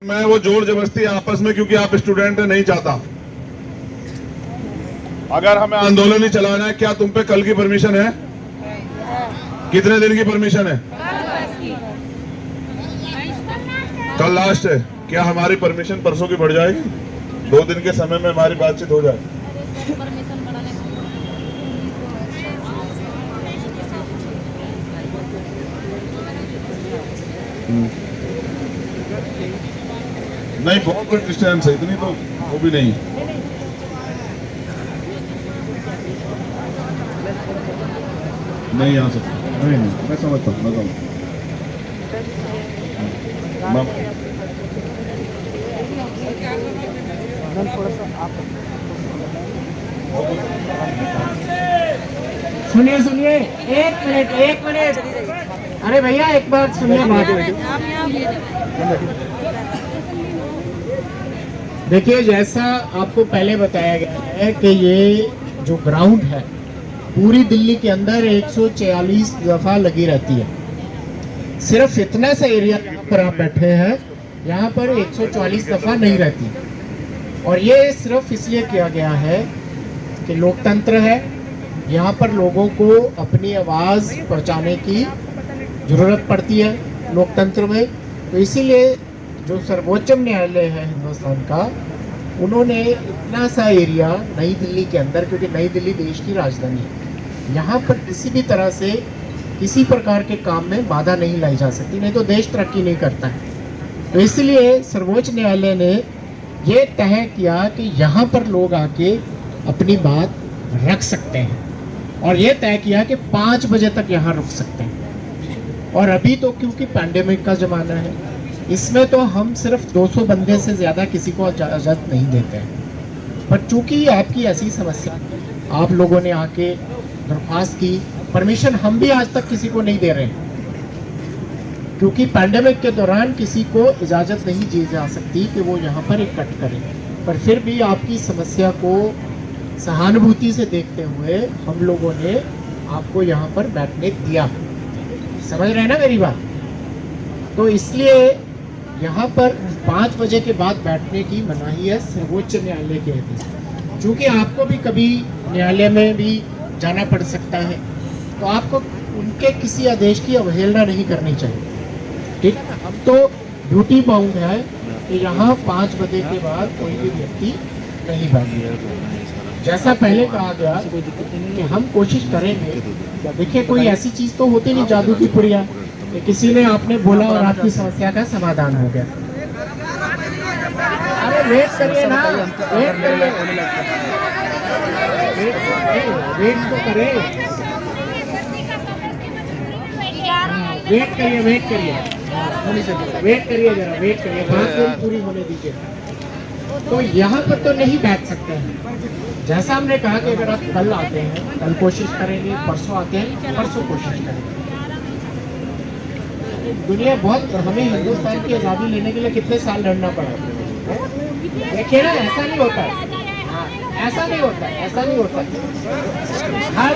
मैं वो जोर जबरदस्ती आपस में, क्योंकि आप स्टूडेंट है, नहीं चाहता। अगर हमें आंदोलन ही चलाना है, क्या तुम पे कल की परमिशन है? कितने दिन की परमिशन है? कल लास्ट है। क्या हमारी परमिशन परसों की बढ़ जाएगी? 2 दिन के समय में हमारी बातचीत हो जाए। नहीं, बहुत बड़ी डिस्टेंस है, इतनी तो वो भी नहीं। नहीं आ सकता। नहीं, मैं समझता हूँ, सुनिए सुनिए, एक मिनट। अरे भैया एक बार सुनिए बात। देखिए, जैसा आपको पहले बताया गया है कि ये जो ग्राउंड है पूरी दिल्ली के अंदर 144 दफा लगी रहती है। सिर्फ इतना सा एरिया पर आप बैठे हैं, यहाँ पर 144 दफा नहीं रहती। और ये सिर्फ इसलिए किया गया है कि लोकतंत्र है, यहाँ पर लोगों को अपनी आवाज़ पहुँचाने की ज़रूरत पड़ती है लोकतंत्र में। तो इसीलिए जो सर्वोच्च न्यायालय है हिंदुस्तान का, उन्होंने इतना सा एरिया नई दिल्ली के अंदर, क्योंकि नई दिल्ली देश की राजधानी है, यहाँ पर किसी भी तरह से किसी प्रकार के काम में बाधा नहीं लाई जा सकती, नहीं तो देश तरक्की नहीं करता है। तो इसलिए सर्वोच्च न्यायालय ने ये तय किया कि यहाँ पर लोग आके अपनी बात रख सकते हैं, और ये तय किया कि 5 बजे तक यहाँ रुक सकते हैं। और अभी तो क्योंकि पैंडेमिक का ज़माना है, इसमें तो हम सिर्फ 200 बंदे से ज़्यादा किसी को इजाज़त नहीं देते हैं। पर चूंकि आपकी ऐसी समस्या, आप लोगों ने आके दरख्वास्त की, परमिशन हम भी आज तक किसी को नहीं दे रहे हैं, क्योंकि पैंडेमिक के दौरान किसी को इजाज़त नहीं दी जा सकती कि वो यहाँ पर इकट्ठ करें। पर फिर भी आपकी समस्या को सहानुभूति से देखते हुए हम लोगों ने आपको यहाँ पर बैठने दिया। समझ रहे हैं ना मेरी बात? तो इसलिए यहाँ पर 5 बजे के बाद बैठने की मनाही है सर्वोच्च न्यायालय के आदेश। चूँकि आपको भी कभी न्यायालय में भी जाना पड़ सकता है, तो आपको उनके किसी आदेश की अवहेलना नहीं करनी चाहिए, ठीक है? हम तो ड्यूटी बाउंड है कि यहाँ 5 बजे के बाद कोई भी व्यक्ति नहीं बैठेगा। जैसा पहले कहा गया कि हम कोशिश करेंगे। देखिए, कोई ऐसी चीज़ तो होती नहीं जादू की पुड़िया कि किसी ने आपने बोला और आपकी समस्या का समाधान हो गया। अरे वेट करिए ना, वेट करिए, वेट तो करें, वेट करिए जरा, वेट करिए, बात पूरी होने दीजिए। तो यहाँ पर तो नहीं बैठ सकते हैं। जैसा हमने कहा कि अगर आप कल आते हैं, कल कोशिश करेंगे, परसों आते हैं, परसों कोशिश करेंगे। दुनिया बहुत, हमें हिंदुस्तान की आज़ादी लेने के लिए कितने साल लड़ना पड़ा। देखिए ना, ऐसा नहीं होता है, ऐसा नहीं होता है, ऐसा नहीं होता है। हर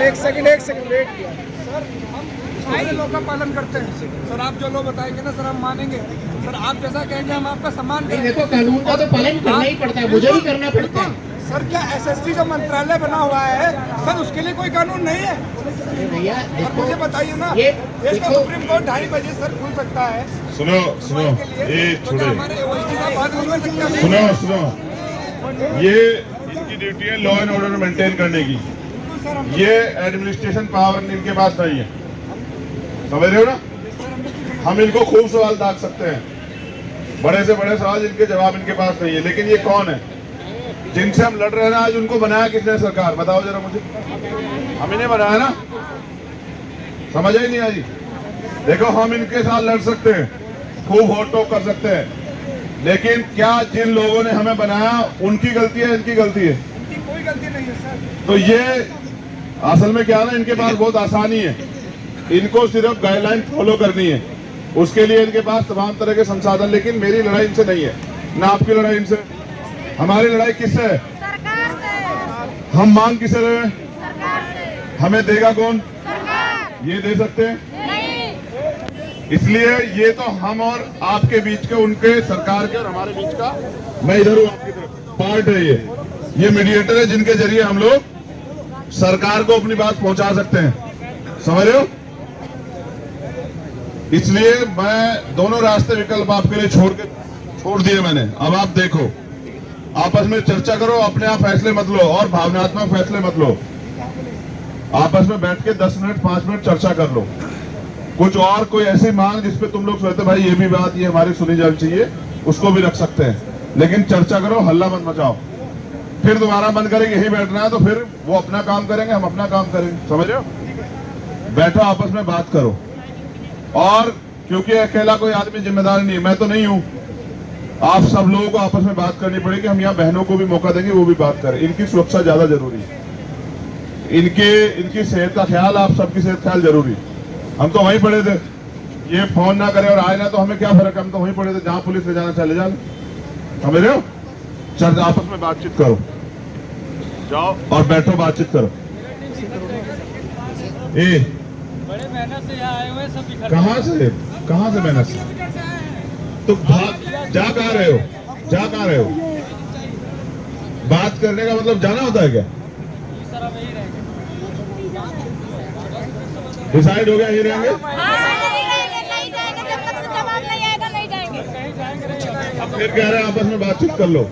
एक सेकंड वेट किया सर, हम सारे लोग का पालन करते हैं सर। आप जो लोग बताएंगे ना सर, हम मानेंगे सर। आप जैसा कहेंगे हम आपका सम्मान करेंगे। देखो, कानून का तो पालन करना ही पड़ता है, मुझे भी करना पड़ता है सर। क्या एसएसटी जो मंत्रालय बना हुआ है सर, उसके लिए कोई कानून नहीं है? भैया मुझे बताइए ना, देश का सुप्रीम कोर्ट 2:30 बजे सर खुल सकता है। सुनो, ये छोड़ो, सुनो, ये इनकी ड्यूटी है लॉ एंड ऑर्डर मेंटेन करने की। ये एडमिनिस्ट्रेशन पावर इनके पास नहीं है, समझ रहे हो ना? हम इनको खूब सवाल दाग सकते हैं, बड़े से बड़े सवाल, इनके जवाब इनके पास नहीं है। लेकिन ये कौन है जिनसे हम लड़ रहे हैं? आज उनको बनाया किसने? सरकार, बताओ जरा मुझे। हम इन्हें बनाया ना? समझ ही नहीं आई। देखो, हम इनके साथ लड़ सकते हैं, खूब होट टोक कर सकते हैं, लेकिन क्या जिन लोगों ने हमें बनाया उनकी गलती है, इनकी गलती है? इनकी कोई गलती नहीं है सर। तो ये असल में क्या है ना, इनके पास बहुत आसानी है, इनको सिर्फ गाइडलाइन फॉलो करनी है, उसके लिए इनके पास तमाम तरह के संसाधन। लेकिन मेरी लड़ाई इनसे नहीं है, ना आपकी लड़ाई इनसे। हमारी लड़ाई किससे है? सरकार से। हम मांग किसे रहे हैं? सरकार से। हमें देगा कौन? सरकार। ये दे सकते हैं? नहीं। इसलिए ये तो हम और आपके बीच के, उनके सरकार के और हमारे बीच का, मैं इधर हूं आपकी तरफ, पार्ट है ये मीडिएटर है जिनके जरिए हम लोग सरकार को अपनी बात पहुंचा सकते हैं, समझ रहे हो। इसलिए मैं दोनों रास्ते विकल्प आपके लिए छोड़ दिए मैंने। अब आप देखो, आपस में चर्चा करो, अपने आप फैसले मत लो और भावनात्मक फैसले मत लो। आपस में बैठ के 10 मिनट 5 मिनट चर्चा कर लो। कुछ और कोई ऐसी मांग जिसपे तुम लोग सोचते भाई ये भी बात ये हमारी सुनी जानी चाहिए, उसको भी रख सकते हैं, लेकिन चर्चा करो, हल्ला मत मचाओ। फिर तुम्हारा मन करेगा यही बैठना है तो फिर वो अपना काम करेंगे, हम अपना काम करेंगे, समझ रहे हो। बैठो, आपस में बात करो। और क्योंकि अकेला कोई आदमी जिम्मेदार नहीं, मैं तो नहीं हूं, आप सब लोगों को आपस में बात करनी पड़ेगी। हम यहाँ बहनों को भी मौका देंगे, वो भी बात करें। इनकी सुरक्षा ज्यादा जरूरी है, इनकी सेहत का ख्याल, आप सबकी सेहत ख्याल जरूरी। हम तो वहीं पड़े थे, ये फोन ना करे और आए ना तो हमें क्या फर्क है, हम तो वहीं पड़े थे, जहां पुलिस ले जाना चले जाना, समझ रहे हो। चल आपस में बातचीत करो, जाओ और बैठो, बातचीत करो। बड़े मेहनत से यहाँ आए हुए हैं, सब कहाँ से मेहनत से? तो जा कहाँ रहे हो? बात करने का मतलब जाना होता है क्या? डिसाइड हो गया यही रहेंगे? नहीं जाएंगे, जब तक जवाब नहीं आएगा नहीं जाएंगे। अब फिर कह रहे हैं आपस में बातचीत कर लो।